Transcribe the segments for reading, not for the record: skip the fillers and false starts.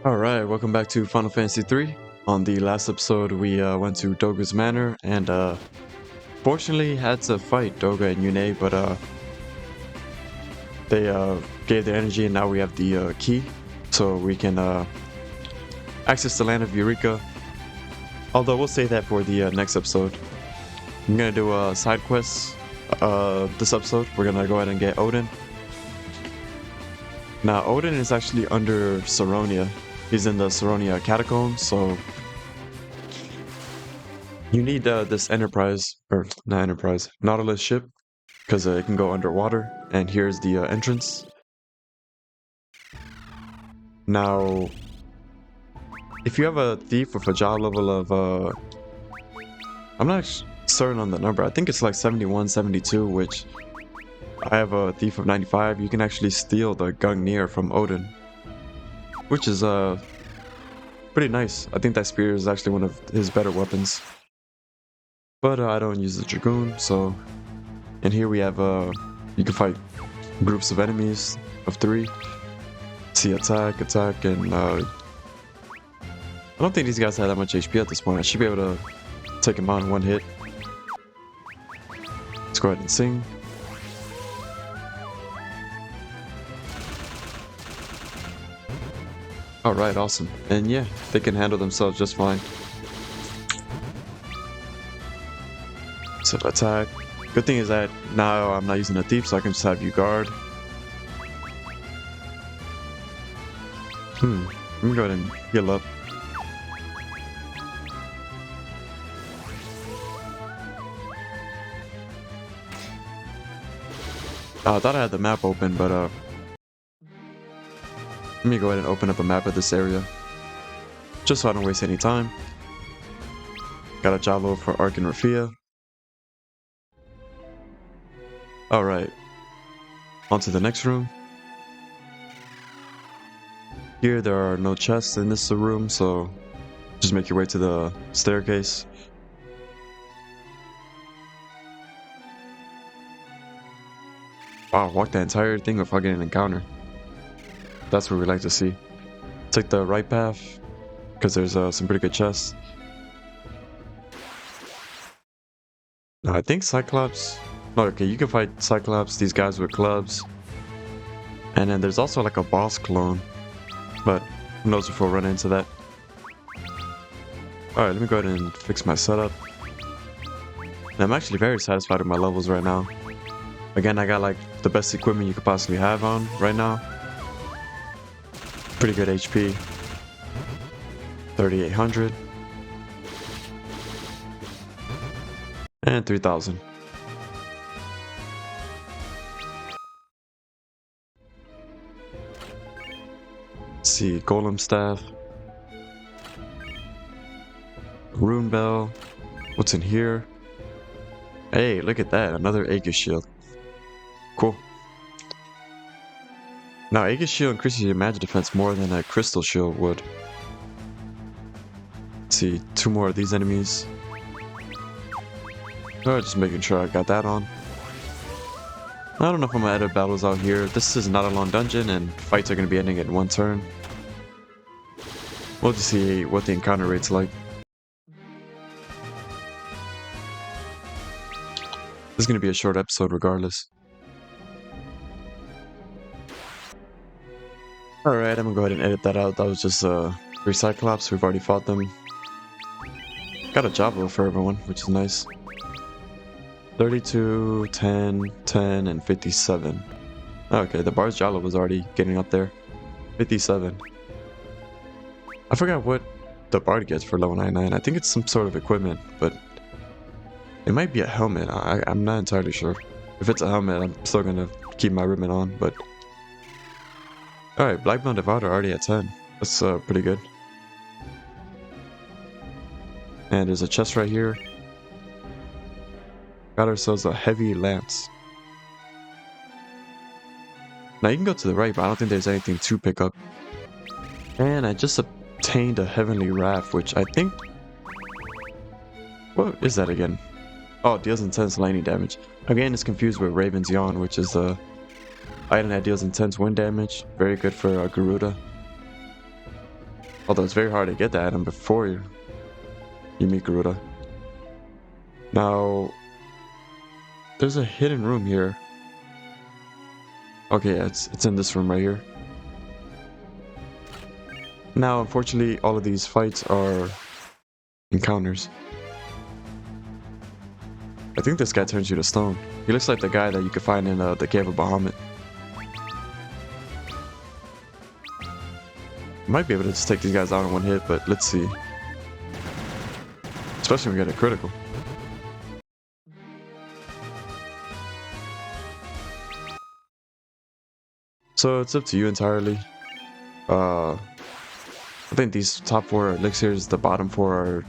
Alright, welcome back to Final Fantasy 3. On the last episode, we went to Doga's Manor and fortunately had to fight Doga and Yune, but they gave their energy and now we have the key so we can access the land of Eureka. Although we'll save that for the next episode. I'm gonna do a side quest this episode. We're gonna go ahead and get Odin. Now, Odin is actually under Saronia. He's in the Saronia catacombs, so you need this Nautilus ship, because it can go underwater, and here's the entrance. Now, if you have a thief with a job level of, I'm not certain on the number, I think it's like 71, 72, which I have a thief of 95, you can actually steal the Gungnir from Odin, which is pretty nice. I think that spear is actually one of his better weapons. But I don't use the Dragoon, so... And here we have, you can fight groups of enemies of 3. See attack, and I don't think these guys have that much HP at this point. I should be able to take them on in one hit. Let's go ahead and sing. Alright, awesome. And yeah, they can handle themselves just fine. So attack. Good thing is that now I'm not using a thief, so I can just have you guard. Let me go ahead and heal up. I thought I had the map open, but let me go ahead and open up a map of this area, just so I don't waste any time. Got a Jalo for Ark and Rafia. Alright, on to the next room. Here there are no chests in this room, so just make your way to the staircase. Wow, walk the entire thing without getting an encounter. That's what we like to see. Take the right path, because there's some pretty good chests. Now, I think Cyclops... No, okay, you can fight Cyclops, these guys with clubs. And then there's also like a boss clone. But who knows if we'll run into that. Alright, let me go ahead and fix my setup. And I'm actually very satisfied with my levels right now. Again, I got like the best equipment you could possibly have on right now. Pretty good HP. 3,800. And 3,000. Let's see, Golem Staff. Rune Bell. What's in here? Hey, look at that. Another Aegis Shield. Cool. Now, Aegis Shield increases your magic defense more than a Crystal Shield would. Let's see, 2 more of these enemies. Oh, just making sure I got that on. I don't know if I'm gonna edit battles out here. This is not a long dungeon, and fights are gonna be ending in 1 turn. We'll just see what the encounter rate's like. This is gonna be a short episode regardless. Alright, I'm gonna go ahead and edit that out. That was just 3 Cyclops. We've already fought them. Got a job role for everyone, which is nice. 32, 10, 10, and 57. Okay, the Bard's Jalo was already getting up there. 57. I forgot what the Bard gets for level 99. I think it's some sort of equipment, but it might be a helmet. I'm not entirely sure. If it's a helmet, I'm still gonna keep my ribbon on, but... Alright, Blackbone Devour already at 10. That's pretty good. And there's a chest right here. Got ourselves a heavy lance. Now you can go to the right, but I don't think there's anything to pick up. And I just obtained a heavenly raft, which I think... What is that again? Oh, it deals intense lightning damage. Again, it's confused with Raven's Yawn, which is the item that deals intense wind damage. Very good for Garuda. Although it's very hard to get that item before you meet Garuda. Now, there's a hidden room here. Okay, yeah, it's in this room right here. Now, unfortunately, all of these fights are encounters. I think this guy turns you to stone. He looks like the guy that you could find in the Cave of Bahamut. Might be able to just take these guys out in one hit, but let's see. Especially when we get a critical. So it's up to you entirely. I think these top 4 elixirs, the bottom 4 are...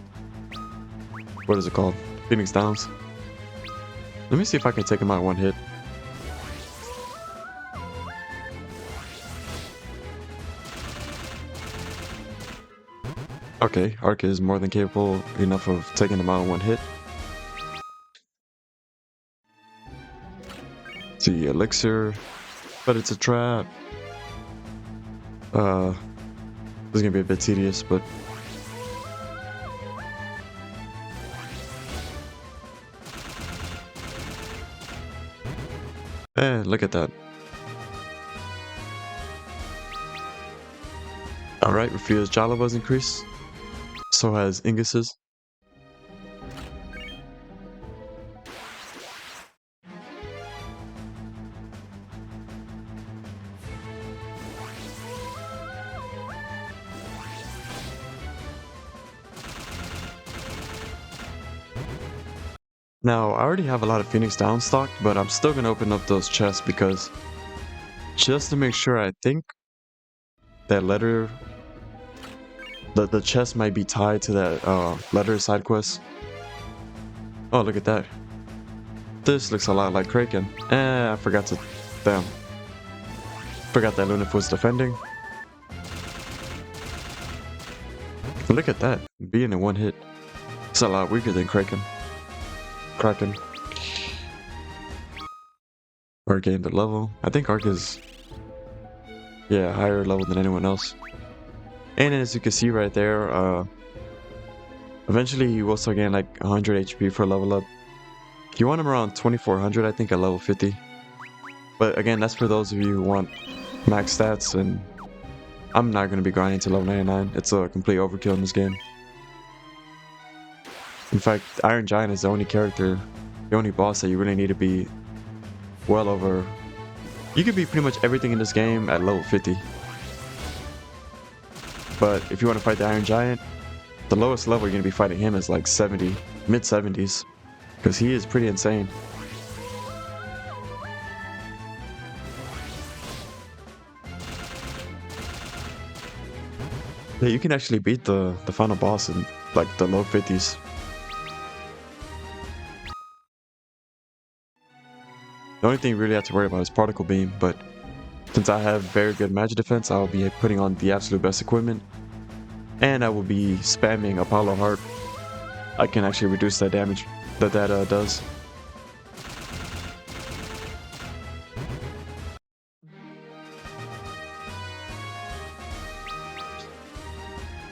What is it called? Phoenix Downs. Let me see if I can take him out in one hit. Okay, Ark is more than capable enough of taking him out in one hit. See, elixir, but it's a trap. This is gonna be a bit tedious, but look at that. Alright, Rafia's Jala was increased. So has Ingus's. Now, I already have a lot of Phoenix Down stocked, but I'm still gonna open up those chests because just to make sure, I think that letter, the chest might be tied to that letter side quest. Oh, look at that. This looks a lot like Kraken. I forgot to... Damn. Forgot that Lunif was defending. Look at that. Being in one hit. It's a lot weaker than Kraken. Ark gained a level. I think Ark is... yeah, higher level than anyone else. And as you can see right there, eventually you will also gain like 100 HP for level up. You want him around 2400, I think, at level 50. But again, that's for those of you who want max stats, and I'm not going to be grinding to level 99. It's a complete overkill in this game. In fact, Iron Giant is the only character, the only boss that you really need to be well over. You could be pretty much everything in this game at level 50. But if you want to fight the Iron Giant, the lowest level you're going to be fighting him is like 70, mid 70s. Because he is pretty insane. Yeah, you can actually beat the final boss in like the low 50s. The only thing you really have to worry about is Particle Beam, but since I have very good magic defense, I'll be putting on the absolute best equipment. And I will be spamming Apollo Heart. I can actually reduce that damage that does.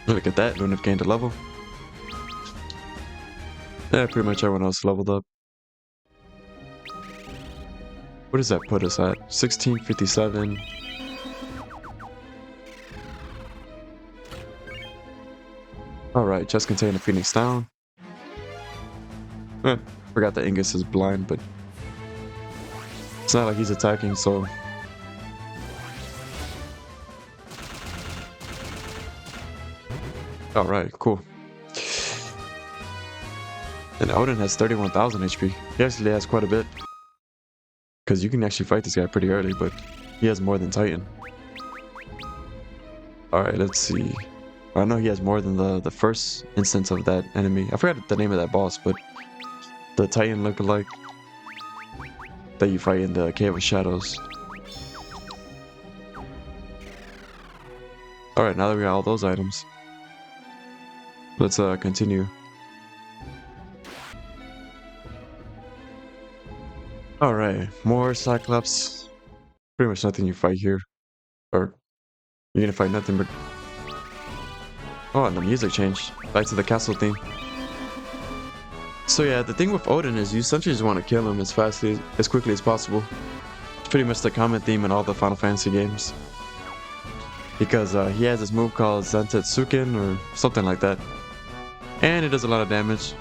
Look at that, Lunif gained a level. Yeah, pretty much everyone else leveled up. What does that put us at? 1657. Alright, just contain a Phoenix Down. Forgot that Ingus is blind, but it's not like he's attacking, so... Alright, cool. And Odin has 31,000 HP. He actually has quite a bit. Because you can actually fight this guy pretty early, but he has more than Titan. Alright, let's see. I know he has more than the first instance of that enemy. I forgot the name of that boss, but the Titan lookalike that you fight in the Cave of Shadows. Alright, now that we got all those items, let's continue. Alright, more Cyclops. Pretty much nothing you fight here. Or, you're gonna fight nothing but... Oh, and the music changed. Back to the castle theme. So yeah, the thing with Odin is you essentially just want to kill him as quickly as possible. It's pretty much the common theme in all the Final Fantasy games. Because he has this move called Zantetsuken or something like that. And it does a lot of damage.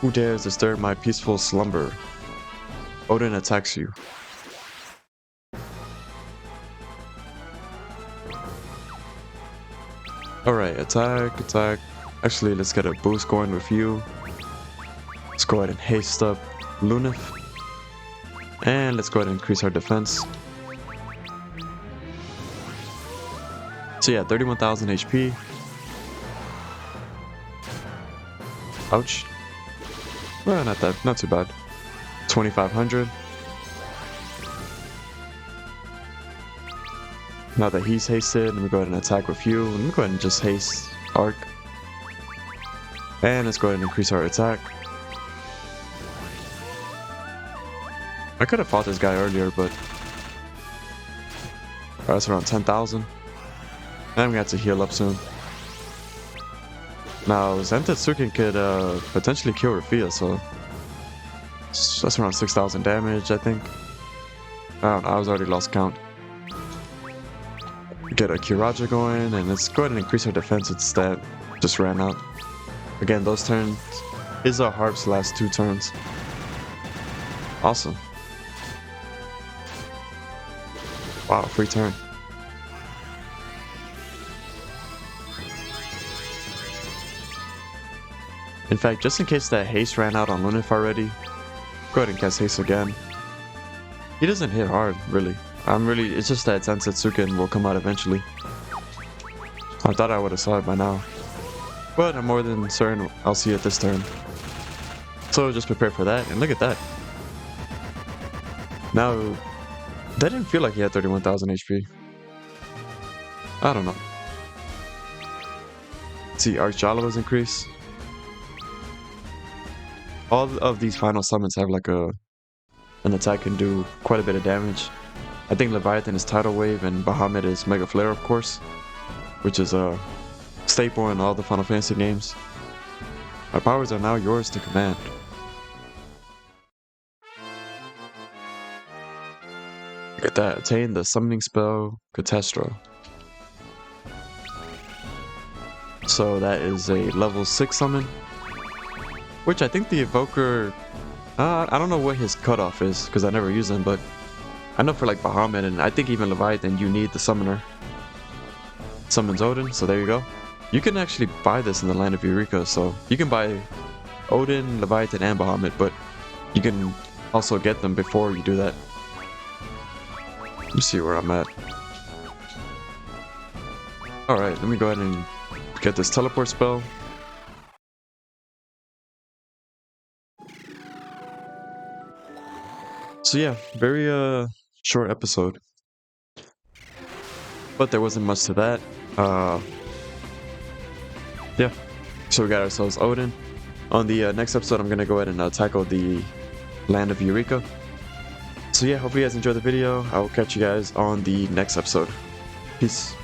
Who dares disturb my peaceful slumber? Odin attacks you. Alright, attack. Actually, let's get a boost going with you. Let's go ahead and haste up Lunith. And let's go ahead and increase our defense. So yeah, 31,000 HP. Ouch. Well, not too bad. 2,500. Now that he's hasted, let me go ahead and attack with you. Let me go ahead and just haste Arc. And let's go ahead and increase our attack. I could have fought this guy earlier, but that's around 10,000. I'm gonna have to heal up soon. Now, Zantetsuken could potentially kill Rafia, so that's around 6,000 damage, I think. I don't know, I was already lost count. Get a Kiraja going, and let's go ahead and increase our defense instead. Just ran out. Again, those turns is our Harp's last 2 turns. Awesome. Wow, free turn. In fact, just in case that haste ran out on Lunith already, go ahead and cast haste again. He doesn't hit hard, really. It's just that Zantetsuken will come out eventually. I thought I would have saw it by now. But I'm more than certain I'll see it this turn. So just prepare for that, and look at that. Now, that didn't feel like he had 31,000 HP. I don't know. Let's see, Arcjala was increased. All of these final summons have like an attack can do quite a bit of damage. I think Leviathan is Tidal Wave and Bahamut is Mega Flare, of course, which is a staple in all the Final Fantasy games. My powers are now yours to command. Look at that, attain the summoning spell Catastro. So that is a level 6 summon. Which I think the Evoker, I don't know what his cutoff is, because I never use him, but I know for like Bahamut, and I think even Leviathan, you need the Summoner. Summons Odin, so there you go. You can actually buy this in the Land of Eureka, so you can buy Odin, Leviathan, and Bahamut, but you can also get them before you do that. Let me see where I'm at. Alright, let me go ahead and get this teleport spell. So yeah, very short episode. But there wasn't much to that. Yeah. So we got ourselves Odin. On the next episode, I'm gonna go ahead and tackle the Land of Eureka. So yeah, hope you guys enjoyed the video. I will catch you guys on the next episode. Peace.